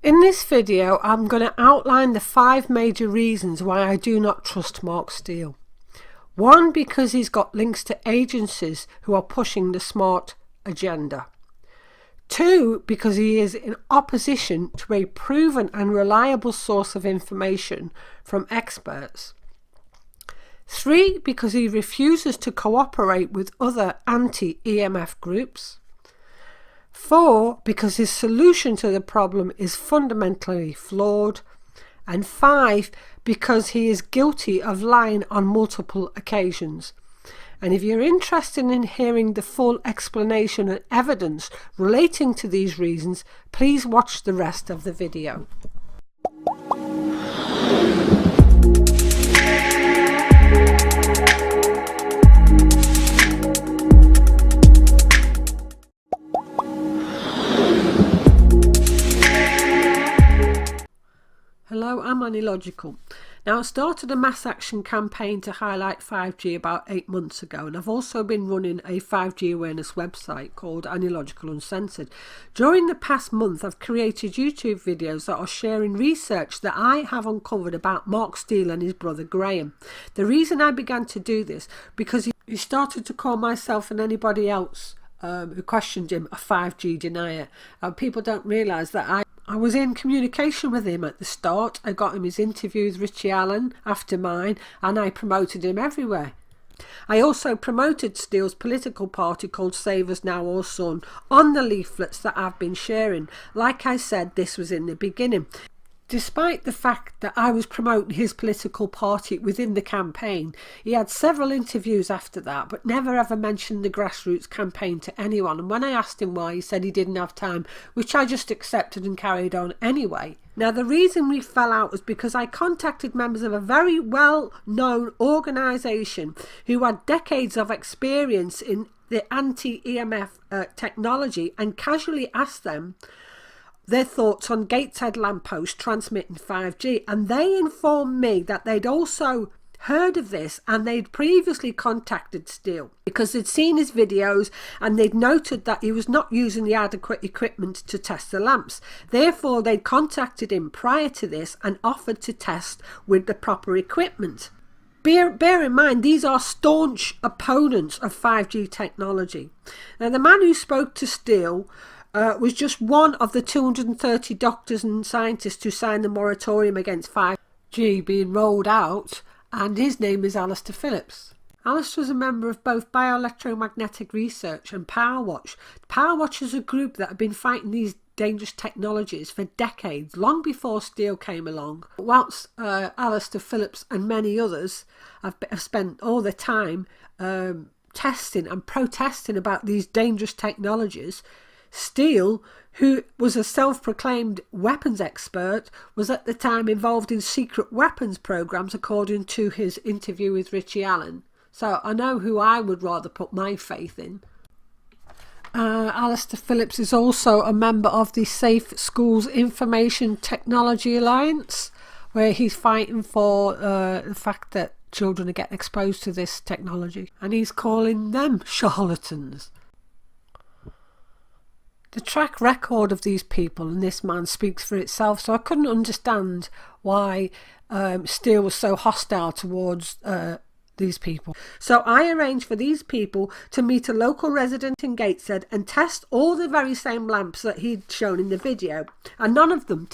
In this video, I'm going to outline the 5 major reasons why I do not trust Mark Steele. 1, because he's got links to agencies who are pushing the smart agenda. 2, because he is in opposition to a proven and reliable source of information from experts. 3, because he refuses to cooperate with other anti-EMF groups. 4, because his solution to the problem is fundamentally flawed. And 5, because he is guilty of lying on multiple occasions. And if you're interested in hearing the full explanation and evidence relating to these reasons, please watch the rest of the video. Hello, I'm Logical. Now, I started a mass action campaign to highlight 5G about 8 months ago, and I've also been running a 5G awareness website called Logical Uncensored. During the past month, I've created YouTube videos that are sharing research that I have uncovered about Mark Steele and his brother Graham. The reason I began to do this, because he started to call myself and anybody else who questioned him a 5G denier. People don't realise that I was in communication with him at the start. I got him his interview with Richie Allen after mine, and I promoted him everywhere. I also promoted Steele's political party called Save Us Now or Son on the leaflets that I've been sharing. Like I said, this was in the beginning. Despite the fact that I was promoting his political party within the campaign, he had several interviews after that, but never ever mentioned the grassroots campaign to anyone. And when I asked him why, he said he didn't have time, which I just accepted and carried on anyway. Now, the reason we fell out was because I contacted members of a very well-known organisation who had decades of experience in the anti-EMF technology and casually asked them their thoughts on Gateshead lampposts transmitting 5G, and they informed me that they'd also heard of this and they'd previously contacted Steele because they'd seen his videos and they'd noted that he was not using the adequate equipment to test the lamps. Therefore, they'd contacted him prior to this and offered to test with the proper equipment. Bear in mind, these are staunch opponents of 5G technology. Now, the man who spoke to Steele was just one of the 230 doctors and scientists who signed the moratorium against 5G being rolled out, and his name is Alistair Phillips. Alistair was a member of both Bioelectromagnetic Research and PowerWatch. PowerWatch is a group that have been fighting these dangerous technologies for decades, long before Steele came along. Whilst Alistair Phillips and many others have spent all their time testing and protesting about these dangerous technologies, Steele, who was a self-proclaimed weapons expert, was at the time involved in secret weapons programs, according to his interview with Richie Allen. So I know who I would rather put my faith in. Alistair Phillips is also a member of the Safe Schools Information Technology Alliance, where he's fighting for the fact that children are getting exposed to this technology, and he's calling them charlatans. The track record of these people and this man speaks for itself, so I couldn't understand why Steele was so hostile towards these people. So I arranged for these people to meet a local resident in Gateshead and test all the very same lamps that he'd shown in the video, and none of them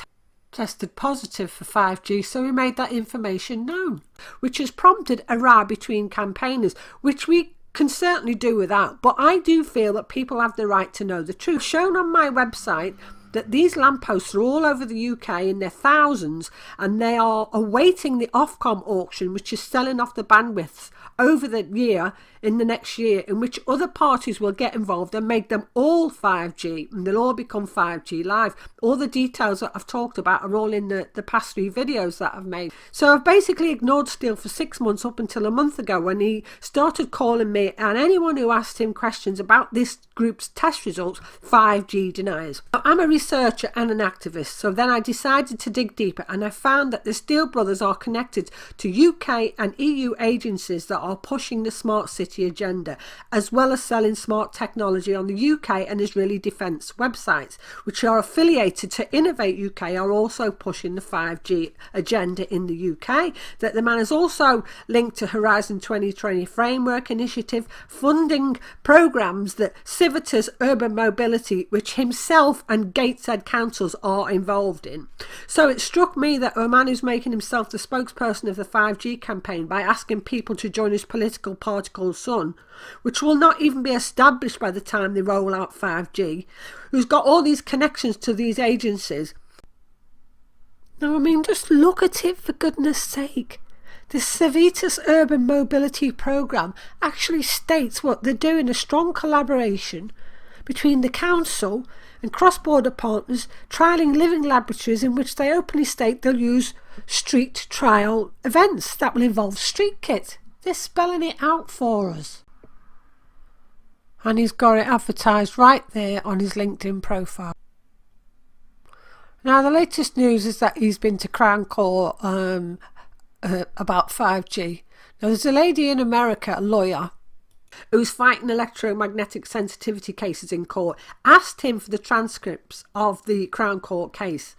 tested positive for 5G, so we made that information known, which has prompted a row between campaigners, which we can certainly do without, but I do feel that people have the right to know the truth. Shown on my website that these lampposts are all over the UK in their thousands, and they are awaiting the Ofcom auction, which is selling off the bandwidths over the year, in the next year, in which other parties will get involved and make them all 5G, and they'll all become 5G live. All the details that I've talked about are all in the past 3 videos that I've made. So I've basically ignored Steele for 6 months, up until a month ago when he started calling me and anyone who asked him questions about this group's test results 5G deniers. I'm a researcher and an activist, so then I decided to dig deeper, and I found that the Steele brothers are connected to UK and EU agencies that are pushing the smart city agenda, as well as selling smart technology on the UK and Israeli defence websites, which are affiliated to Innovate UK, are also pushing the 5G agenda in the UK. That the man is also linked to Horizon 2020 Framework Initiative, funding programmes that Civitas Urban Mobility, which himself and Gateshead councils are involved in. So it struck me that a man who's making himself the spokesperson of the 5G campaign by asking people to join his political party called Sun, which will not even be established by the time they roll out 5G, who's got all these connections to these agencies. Now, I mean, just look at it for goodness sake. The Civitas Urban Mobility Programme actually states what they're doing, a strong collaboration between the council and cross-border partners, trialling living laboratories in which they openly state they'll use street trial events that will involve street kit. They're spelling it out for us. And he's got it advertised right there on his LinkedIn profile. Now, the latest news is that he's been to Crown Court about 5G. Now, there's a lady in America, a lawyer, who's fighting electromagnetic sensitivity cases in court, asked him for the transcripts of the Crown Court case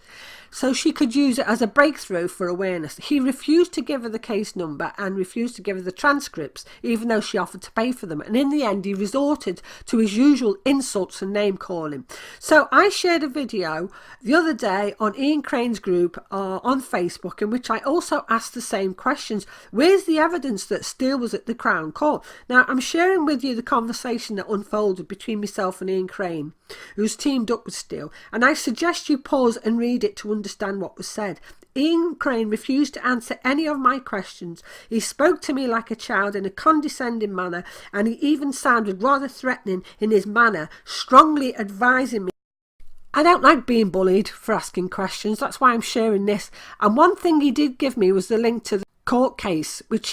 so she could use it as a breakthrough for awareness. He refused to give her the case number and refused to give her the transcripts, even though she offered to pay for them. And in the end, he resorted to his usual insults and name calling. So I shared a video the other day on Ian Crane's group on Facebook, in which I also asked the same questions. Where's the evidence that Steele was at the Crown Court? Now, I'm sharing with you the conversation that unfolded between myself and Ian Crane, who's teamed up with Steele, and I suggest you pause and read it to understand what was said. Ian Crane refused to answer any of my questions. He spoke to me like a child in a condescending manner, and he even sounded rather threatening in his manner, strongly advising me. I don't like being bullied for asking questions, that's why I'm sharing this. And one thing he did give me was the link to the court case which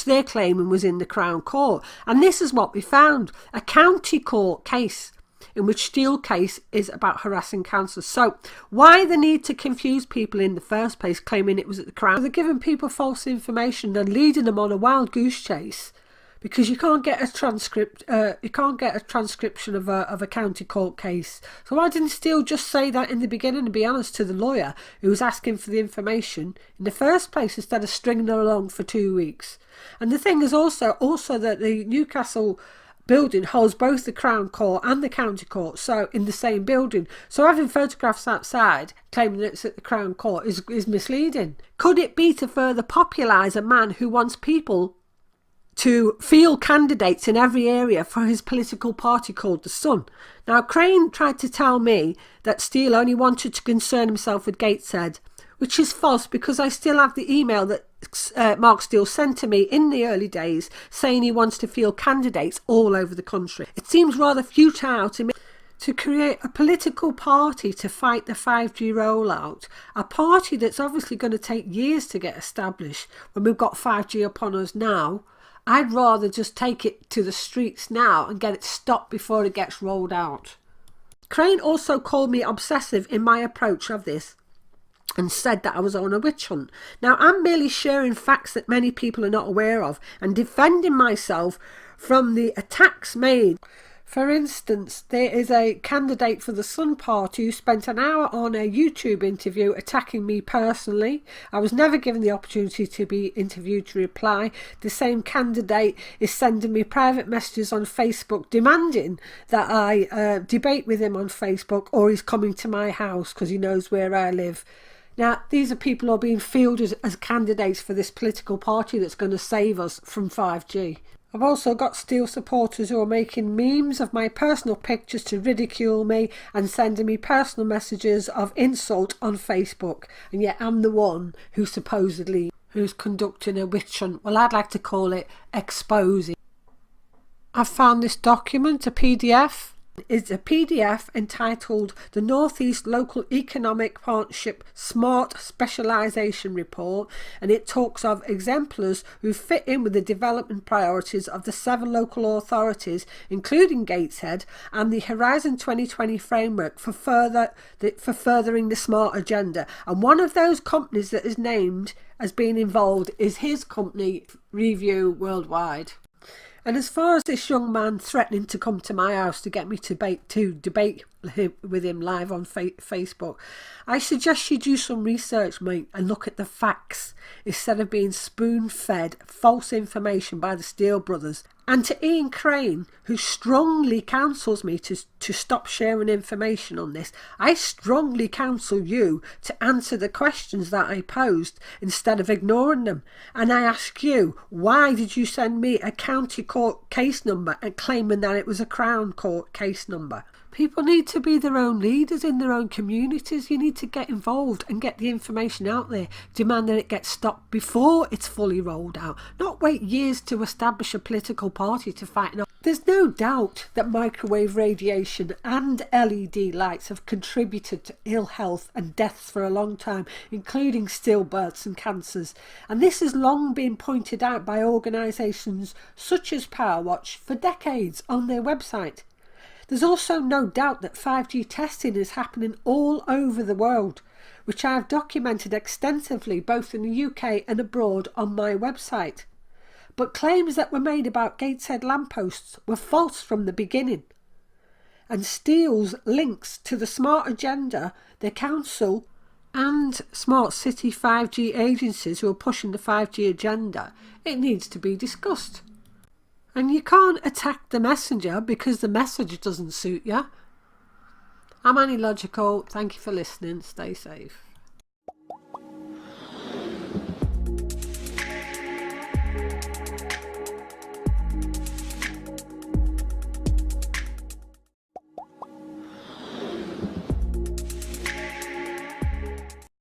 they're claiming was in the Crown Court. And this is what we found: a county court case in which Steele case is about harassing councillors. So why the need to confuse people in the first place, claiming it was at the Crown? They're giving people false information and leading them on a wild goose chase, because you can't get a transcript. You can't get a transcription of a county court case. So why didn't Steele just say that in the beginning and be honest to the lawyer who was asking for the information in the first place, instead of stringing her along for 2 weeks? And the thing is also that the Newcastle building holds both the Crown Court and the County Court, so in the same building. So having photographs outside claiming that it's at the Crown Court is misleading. Could it be to further popularise a man who wants people to field candidates in every area for his political party called the Sun? Now, Crane tried to tell me that Steele only wanted to concern himself with Gateshead, which is false, because I still have the email that Mark Steele sent to me in the early days saying he wants to field candidates all over the country. It seems rather futile to me to create a political party to fight the 5G rollout, a party that's obviously going to take years to get established when we've got 5G upon us now. I'd rather just take it to the streets now and get it stopped before it gets rolled out. Crane also called me obsessive in my approach of this and said that I was on a witch hunt. Now, I'm merely sharing facts that many people are not aware of and defending myself from the attacks made. For instance, there is a candidate for the Sun Party who spent an hour on a YouTube interview attacking me personally. I was never given the opportunity to be interviewed to reply. The same candidate is sending me private messages on Facebook demanding that I debate with him on Facebook, or he's coming to my house because he knows where I live. Now, these are people who are being fielded as candidates for this political party that's going to save us from 5G. I've also got Steele supporters who are making memes of my personal pictures to ridicule me and sending me personal messages of insult on Facebook. And yet I'm the one who's conducting a witch hunt. Well, I'd like to call it exposing. I've found this document, a PDF, is a PDF entitled The Northeast Local Economic Partnership Smart Specialisation Report, and it talks of exemplars who fit in with the development priorities of the 7 local authorities, including Gateshead, and the Horizon 2020 framework for furthering the smart agenda. And one of those companies that is named as being involved is his company, Review Worldwide. And as far as this young man threatening to come to my house to get me to debate with him live on Facebook, I suggest you do some research, mate, and look at the facts instead of being spoon-fed false information by the Steele brothers. And to Ian Crane, who strongly counsels me to stop sharing information on this, I strongly counsel you to answer the questions that I posed instead of ignoring them. And I ask you, why did you send me a county court case number and claiming that it was a Crown Court case number? People need to be their own leaders in their own communities. You need to get involved and get the information out there. Demand that it gets stopped before it's fully rolled out. Not wait years to establish a political party to fight. There's no doubt that microwave radiation and LED lights have contributed to ill health and deaths for a long time, including stillbirths and cancers. And this has long been pointed out by organisations such as Powerwatch for decades on their website. There's also no doubt that 5G testing is happening all over the world, which I have documented extensively both in the UK and abroad on my website. But claims that were made about Gateshead lampposts were false from the beginning. And Steele's links to the smart agenda, the council and smart city 5G agencies who are pushing the 5G agenda, it needs to be discussed. And you can't attack the messenger because the message doesn't suit you. I'm Annie Logical. Thank you for listening. Stay safe.